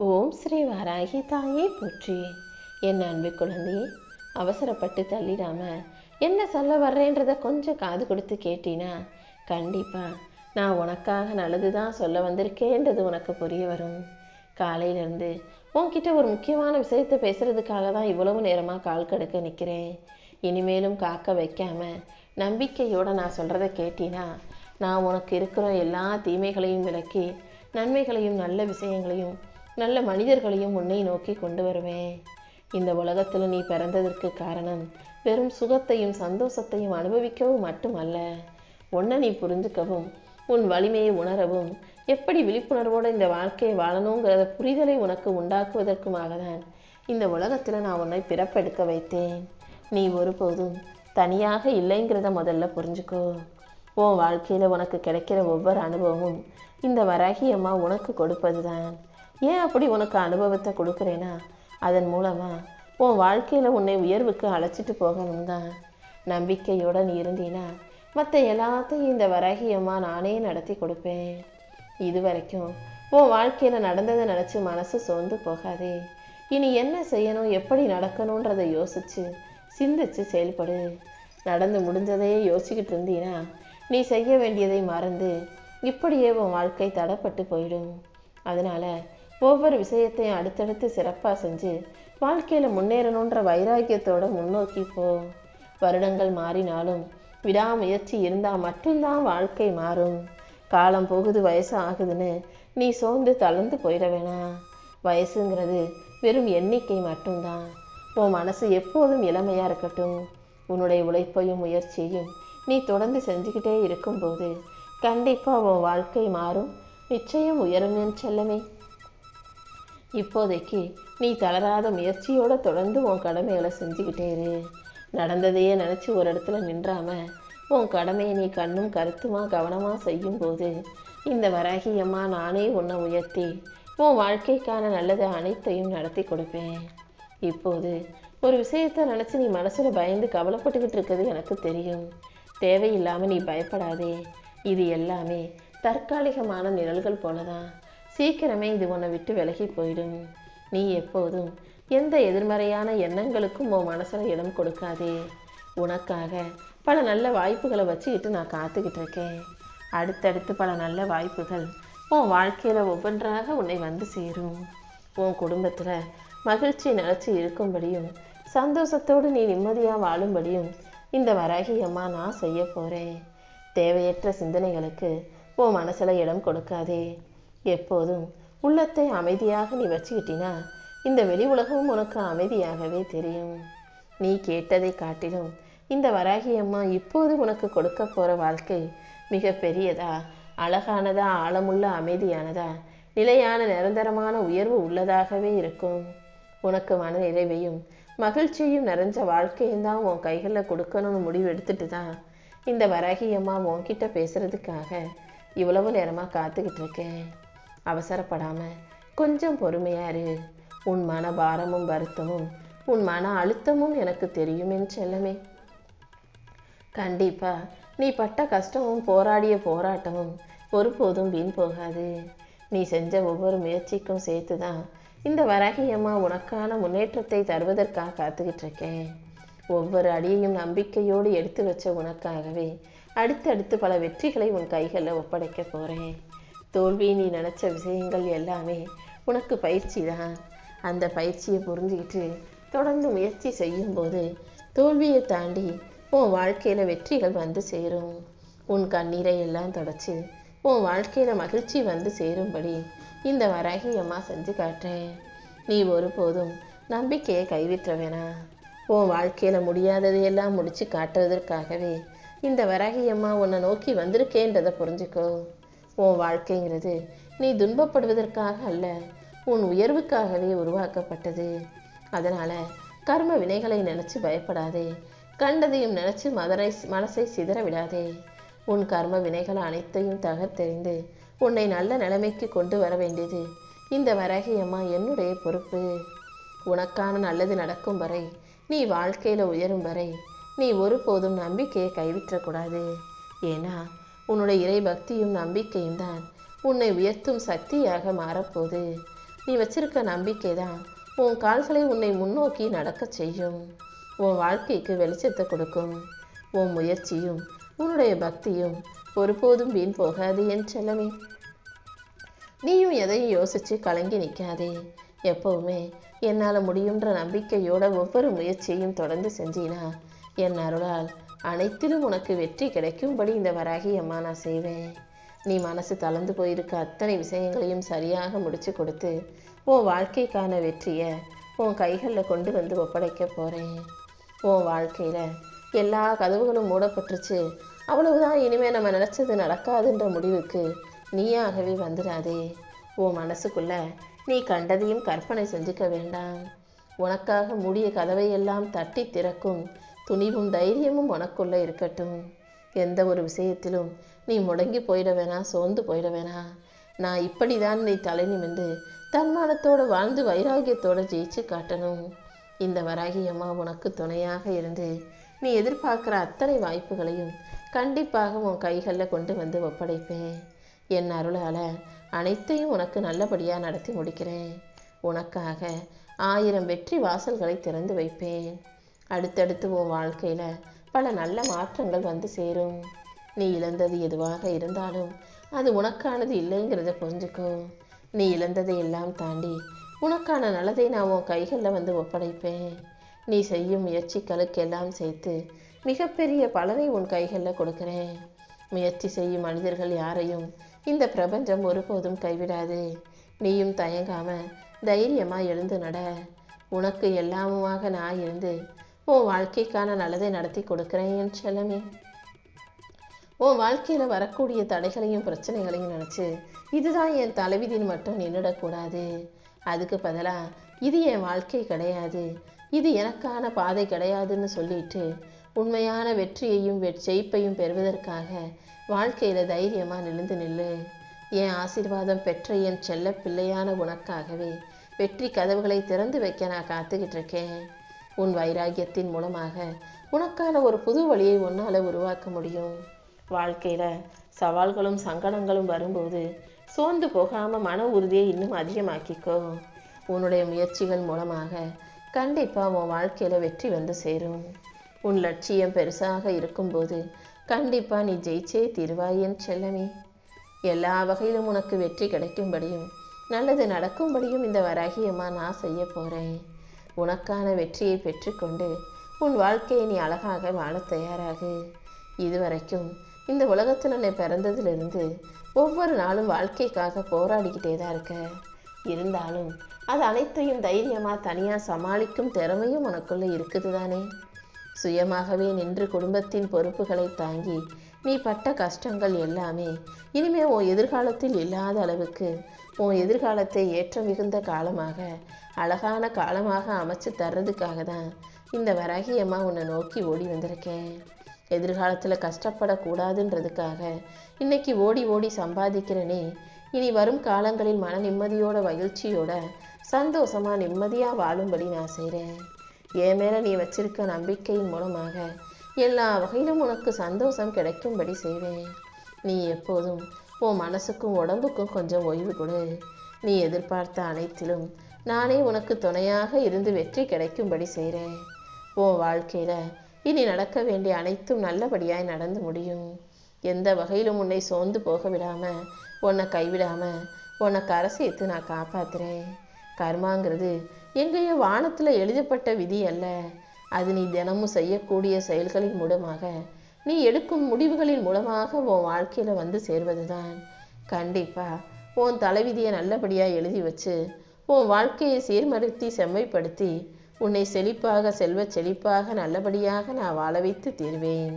ஓம் ஸ்ரீ வாராகி தாயே போற்றி. என் அன்பு குழந்தையே, அவசரப்பட்டு தள்ளிடாம என்ன சொல்ல வர்றேன்றத கொஞ்சம் காது கொடுத்து கேட்டினா கண்டிப்பா நான் உனக்காக நல்லது தான் சொல்ல வந்திருக்கேன்றது உனக்கு புரிய வரும். காலையிலேருந்து உன்கிட்ட ஒரு முக்கியமான விஷயத்தை பேசுறதுக்காக தான் இவ்வளவு நேரமாக கால் கடுக்க நிற்கிறேன். இனிமேலும் காக்க வைக்காம நம்பிக்கையோட நான் சொல்கிறத கேட்டினா நான் உனக்கு இருக்கிற எல்லா தீமைகளையும் விலக்கி நன்மைகளையும் நல்ல விஷயங்களையும் நல்ல மனிதர்களையும் உன்னை நோக்கி கொண்டு வருவேன். இந்த உலகத்தில் நீ பிறந்ததற்கு காரணம் வெறும் சுகத்தையும் சந்தோஷத்தையும் அனுபவிக்கவும் மட்டுமல்ல, உன்னை நீ புரிஞ்சுக்கவும் உன் வலிமையை உணரவும் எப்படி விழிப்புணர்வோடு இந்த வாழ்க்கையை வாழணுங்கிறத புரிதலை உனக்கு உண்டாக்குவதற்குமாக தான் இந்த உலகத்தில் நான் உன்னை பிறப்பெடுக்க வைத்தேன். நீ ஒருபோதும் தனியாக இல்லைங்கிறத முதல்ல புரிஞ்சுக்கோ. உன் வாழ்க்கையில் உனக்கு கிடைக்கிற ஒவ்வொரு அனுபவமும் இந்த வராகி அம்மா உனக்கு கொடுப்பது தான். ஏன் அப்படி உனக்கு அனுபவத்தை கொடுக்குறேன்னா, அதன் மூலமாக உன் வாழ்க்கையில் உன்னை உயர்வுக்கு அழைச்சிட்டு போகணும் தான். நம்பிக்கையோடு நீ இருந்தீன்னா மற்ற எல்லாத்தையும் இந்த வராகி அம்மா நானே நடத்தி கொடுப்பேன். இது வரைக்கும் உன் வாழ்க்கையில் நடந்ததை நினச்சி மனசு சோர்ந்து போகாதே. இனி என்ன செய்யணும், எப்படி நடக்கணுன்றதை யோசித்து சிந்திச்சு செயல்படு. நடந்து முடிஞ்சதையே யோசிச்சுக்கிட்டு இருந்தீன்னா நீ செய்ய வேண்டியதை மறந்து இப்படியே உன் வாழ்க்கை தடப்பட்டு போயிடும். அதனால் ஒவ்வொரு விஷயத்தையும் அடுத்தடுத்து சிறப்பாக செஞ்சு வாழ்க்கையில் முன்னேறணுன்ற வைராக்கியத்தோடு முன்னோக்கி போ. வருடங்கள் மாறினாலும் விடாமுயற்சி இருந்தால் மட்டும்தான் வாழ்க்கை மாறும். காலம் போகுது, வயசு ஆகுதுன்னு நீ சோர்ந்து தளர்ந்து போயிட வேணாம். வயசுங்கிறது வெறும் எண்ணிக்கை மட்டும்தான். உன் மனசு எப்போதும் இளமையாக இருக்கட்டும். உன்னுடைய உழைப்பையும் முயற்சியையும் நீ தொடர்ந்து செஞ்சுக்கிட்டே இருக்கும்போது கண்டிப்பாக உன் வாழ்க்கை மாறும், நிச்சயம் உயரும் என் செல்லமே. இப்போதைக்கு நீ தளராத முயற்சியோடு தொடர்ந்து உன் கடமைகளை செஞ்சுக்கிட்டே இரு. நடந்ததையே நினச்சி ஒரு இடத்துல நின்றாம உன் கடமையை நீ கண்ணும் கருத்துமா கவனமாக செய்யும்போது இந்த வராகி அம்மா நானே உன்னை உயர்த்தி உன் வாழ்க்கைக்கான நல்லதை அனைத்தையும் நடத்தி கொடுப்பேன். இப்போது ஒரு விஷயத்தை நினச்சி நீ மனசில் பயந்து கவலைப்பட்டுக்கிட்டு இருக்கிறது எனக்கு தெரியும். தேவையில்லாமல் நீ பயப்படாதே. இது எல்லாமே தற்காலிகமான நிழல்கள் போலதான். சீக்கிரமே இது உன்னை விட்டு விலகி போயிடும். நீ எப்போதும் எந்த எதிர்மறையான எண்ணங்களுக்கும் உன் மனசில் இடம் கொடுக்காதே. உனக்காக பல நல்ல வாய்ப்புகளை வச்சுக்கிட்டு நான் காத்துக்கிட்டு இருக்கேன். அடுத்தடுத்து பல நல்ல வாய்ப்புகள் உன் வாழ்க்கையில் ஒவ்வொன்றாக உன்னை வந்து சேரும். உன் குடும்பத்தில் மகிழ்ச்சி நிலச்சி இருக்கும்படியும் சந்தோஷத்தோடு நீ நிம்மதியாக வாழும்படியும் இந்த வராகி அம்மா நான் செய்ய போகிறேன். தேவையற்ற சிந்தனைகளுக்கு உன் மனசில் இடம் கொடுக்காதே. எப்போதும் உள்ளத்தை அமைதியாக நீ வச்சுக்கிட்டினா இந்த வெளி உலகமும் உனக்கு அமைதியாகவே தெரியும். நீ கேட்டதை காட்டிலும் இந்த வராகி அம்மா இப்போது உனக்கு கொடுக்க போகிற வாழ்க்கை மிக பெரியதா, அழகானதா, ஆழமுள்ள அமைதியானதா, நிலையான நிரந்தரமான உயர்வு உள்ளதாகவே இருக்கும். உனக்கு மன நிறைவையும் மகிழ்ச்சியும் நிறைஞ்ச வாழ்க்கையும் தான் உன் கைகளில் கொடுக்கணும்னு முடிவு எடுத்துட்டு தான் இந்த வராகி அம்மா உன்கிட்ட பேசுறதுக்காக இவ்வளவு நேரமாக காத்துக்கிட்டு இருக்கேன். அவசரப்படாமல் கொஞ்சம் பொறுமையா இரு. உன் மன பாரமும் வருத்தமும் உன் மன அழுத்தமும் எனக்கு தெரியும் என் செல்லமே. கண்டிப்பா நீ பட்ட கஷ்டமும் போராடிய போராட்டமும் ஒருபோதும் வீண் போகாது. நீ செஞ்ச ஒவ்வொரு முயற்சிக்கும் சேர்த்து தான் இந்த வராகி அம்மா உனக்கான முன்னேற்றத்தை தருவதற்காக காத்துக்கிட்டு இருக்கேன். ஒவ்வொரு அடியையும் நம்பிக்கையோடு எடுத்து வச்ச உனக்காகவே அடுத்தடுத்து பல வெற்றிகளை உன் கைகளில் ஒப்படைக்க போகிறேன். தோல்வி நீ நினச்ச விஷயங்கள் எல்லாமே உனக்கு பயிற்சி தான். அந்த பயிற்சியை புரிஞ்சுக்கிட்டு தொடர்ந்து முயற்சி செய்யும்போது தோல்வியை தாண்டி உன் வாழ்க்கையில் வெற்றிகள் வந்து சேரும். உன் கண்ணீரை எல்லாம் தொடச்சி உன் வாழ்க்கையில் மகிழ்ச்சி வந்து சேரும்படி இந்த வராகி அம்மா செஞ்சு காட்டுறேன். நீ ஒருபோதும் நம்பிக்கையை கைவிற்ற வேணாம். உன் வாழ்க்கையில் முடியாததையெல்லாம் முடித்து காட்டுறதற்காகவே இந்த வராகி அம்மா உன்னை நோக்கி வந்திருக்கேன்றதை புரிஞ்சுக்கோ. உன் வாழ்க்கைங்கிறது நீ துன்பப்படுவதற்காக அல்ல, உன் உயர்வுக்காகவே உருவாக்கப்பட்டது. அதனால் கர்ம வினைகளை நினச்சி பயப்படாதே. கண்டதையும் நினச்சி மனசை சிதற விடாதே. உன் கர்ம வினைகள் அனைத்தையும் தகர்த்தெறிந்து உன்னை நல்ல நிலைமைக்கு கொண்டு வர வேண்டியது இந்த வராகி அம்மா என்னுடைய பொறுப்பு. உனக்கான நல்லது நடக்கும் வரை, நீ வாழ்க்கையில் உயரும் வரை நீ ஒருபோதும் நம்பிக்கையை கைவிற்றக்கூடாது. ஏன்னா உன்னுடைய இறை பக்தியும் நம்பிக்கையும் தான் உன்னை உயர்த்தும் சக்தியாக மாறப்போகுது. நீ வச்சிருக்க நம்பிக்கை தான் உன் கால்களை உன்னை முன்னோக்கி நடக்க செய்யும். உன் வாழ்க்கைக்கு வெளிச்சத்தை கொடுக்கும். உன் முயற்சியும் உன்னுடைய பக்தியும் ஒருபோதும் வீண் போகாது என் செல்லமே. நீயும் எதையும் யோசிச்சு கலங்கி நிற்காதே. எப்பவுமே என்னால் முடியுன்ற நம்பிக்கையோட ஒவ்வொரு முயற்சியையும் தொடர்ந்து செஞ்சினா என் அருளால் அனைத்திலும் உனக்கு வெற்றி கிடைக்கும்படி இந்த வராகி அம்மா நான் செய்வேன். நீ மனசு தளர்ந்து போயிருக்க அத்தனை விஷயங்களையும் சரியாக முடிச்சு கொடுத்து உன் வாழ்க்கைக்கான வெற்றியை உன் கைகளில் கொண்டு வந்து ஒப்படைக்க போகிறேன். உன் வாழ்க்கையில் எல்லா கதவுகளும் மூடப்பட்டுருச்சு, அவ்வளவுதான், இனிமேல் நம்ம நினச்சது நடக்காதுன்ற முடிவுக்கு நீயாகவே வந்துடாதே. உன் மனசுக்குள்ள நீ கண்டதையும் கற்பனை செஞ்சுக்க வேண்டாம். உனக்காக மூடிய கதவை எல்லாம் தட்டி திறக்கும் துணிவும் தைரியமும் உனக்குள்ளே இருக்கட்டும். எந்த ஒரு விஷயத்திலும் நீ முடங்கி போயிட வேணாம், சோர்ந்து போயிட வேணாம். நான் இப்படி தான் நீ தலை நிமிர்ந்து தன்மானத்தோடு வாழ்ந்து வைராகியத்தோடு ஜெயிச்சு காட்டணும். இந்த வராகி அம்மா உனக்கு துணையாக இருந்து நீ எதிர்பார்க்குற அத்தனை வாய்ப்புகளையும் கண்டிப்பாக உன் கைகளில் கொண்டு வந்து ஒப்படைப்பேன். என் அருளால் அனைத்தையும் உனக்கு நல்லபடியாக நடத்தி முடிக்கிறேன். உனக்காக 1000 வெற்றி வாசல்களை திறந்து வைப்பேன். அடுத்தடுத்து உன் வாழ்க்கையில் பல நல்ல மாற்றங்கள் வந்து சேரும். நீ இழந்தது எதுவாக இருந்தாலும் அது உனக்கானது இல்லைங்கிறத புரிஞ்சுக்கோ. நீ இழந்ததை எல்லாம் தாண்டி உனக்கான நல்லதை நான் உன் கைகளில் வந்து ஒப்படைப்பேன். நீ செய்யும் முயற்சிகளுக்கெல்லாம் சேர்த்து மிகப்பெரிய பலனை உன் கைகளில் கொடுக்குறேன். முயற்சி செய்யும் மனிதர்கள் யாரையும் இந்த பிரபஞ்சம் ஒருபோதும் கைவிடாது. நீயும் தயங்காம தைரியமாக எழுந்து நட. உனக்கு எல்லாமுமாக நான் இருந்து உன் வாழ்க்கைக்கான நல்லதை நடத்தி கொடுக்குறேன் என் செல்லமே. உன் வாழ்க்கையில் வரக்கூடிய தடைகளையும் பிரச்சனைகளையும் நினச்சி இதுதான் என் தலைவிதின்னு மட்டும் நின்றுடக்கூடாது. அதுக்கு பதிலாக இது என் வாழ்க்கை கிடையாது, இது எனக்கான பாதை கிடையாதுன்னு சொல்லிட்டு உண்மையான வெற்றியையும் ஜெயிப்பையும் பெறுவதற்காக வாழ்க்கையில் தைரியமாக நிமிர்ந்து நில்லு. என் ஆசீர்வாதம் பெற்ற என் செல்ல பிள்ளையான உனக்காகவே வெற்றி கதவுகளை திறந்து வைக்க நான் காத்துக்கிட்டு இருக்கேன். உன் வைராகியத்தின் மூலமாக உனக்கான ஒரு புது வழியை உன்னால் உருவாக்க முடியும். வாழ்க்கையில் சவால்களும் சங்கடங்களும் வரும்போது சோர்ந்து போகாமல் மன உறுதியை இன்னும் அதிகமாக்கிக்கோ. உன்னுடைய முயற்சிகள் மூலமாக கண்டிப்பாக உன் வாழ்க்கையில் வெற்றி வந்து சேரும். உன் லட்சியம் பெருசாக இருக்கும்போது கண்டிப்பாக நீ ஜெயிச்சே தீருவாய் என் செல்லமே. எல்லா வகையிலும் உனக்கு வெற்றி கிடைக்கும்படியும் நல்லது நடக்கும்படியும் இந்த வராகியம்மா நான் செய்ய போகிறேன். உனக்கான வெற்றியை பெற்றுக்கொண்டு உன் வாழ்க்கையை நீ அழகாக வாழ தயாராகு. இதுவரைக்கும் இந்த உலகத்தில் நீ பிறந்ததிலிருந்து ஒவ்வொரு நாளும் வாழ்க்கைக்காக போராடிக்கிட்டே தான் இருக்க. இருந்தாலும் அது அனைத்தையும் தைரியமாக தனியாக சமாளிக்கும் திறமையும் உனக்குள்ளே இருக்குது தானே. சுயமாகவே நின்று குடும்பத்தின் பொறுப்புகளை தாங்கி நீ பட்ட கஷ்டங்கள் எல்லாமே இனிமே உன் எதிர்காலத்தில் இல்லாத அளவுக்கு உன் எதிர்காலத்தை ஏற்ற மிகுந்த காலமாக அழகான காலமாக அமைச்சு தர்றதுக்காக தான் இந்த வராகியம்மா உன்னை நோக்கி ஓடி வந்திருக்கேன். எதிர்காலத்தில் கஷ்டப்படக்கூடாதுன்றதுக்காக இன்னைக்கு ஓடி ஓடி சம்பாதிக்கிறனே, இனி வரும் காலங்களில் மன நிம்மதியோட மகிழ்ச்சியோட சந்தோஷமாக நிம்மதியாக வாழும்படி நான் செய்கிறேன். என் மேலே நீ வச்சிருக்க நம்பிக்கையின் மூலமாக எல்லா வகையிலும் உனக்கு சந்தோஷம் கிடைக்கும்படி செய்வேன். நீ எப்போதும் உன் மனசுக்கும் உடம்புக்கும் கொஞ்சம் ஓய்வு கொடு. நீ எதிர்பார்த்த அனைத்திலும் நானே உனக்கு துணையாக இருந்து வெற்றி கிடைக்கும்படி செய்கிறேன். உன் வாழ்க்கையில் இனி நடக்க வேண்டிய அனைத்தும் நல்லபடியாய் நடந்து முடியும். எந்த வகையிலும் உன்னை சோர்ந்து போக விடாமல் உன்னை கைவிடாமல் உன்னை கரை சேர்த்து நான் காப்பாற்றுறேன். கர்மாங்கிறது எங்கேயோ வானத்தில் எழுதப்பட்ட விதி அல்ல. அது நீ தினமும் செய்யக்கூடிய செயல்களின் மூலமாக நீ எடுக்கும் முடிவுகளின் மூலமாக உன் வாழ்க்கையில் வந்து சேர்வது தான். கண்டிப்பாக உன் தலைவிதியை நல்லபடியாக எழுதி வச்சு உன் வாழ்க்கையை சீர்மறுத்தி செம்மைப்படுத்தி உன்னை செழிப்பாக செல்வ செழிப்பாக நல்லபடியாக நான் வாழ வைத்து தீர்வேன்.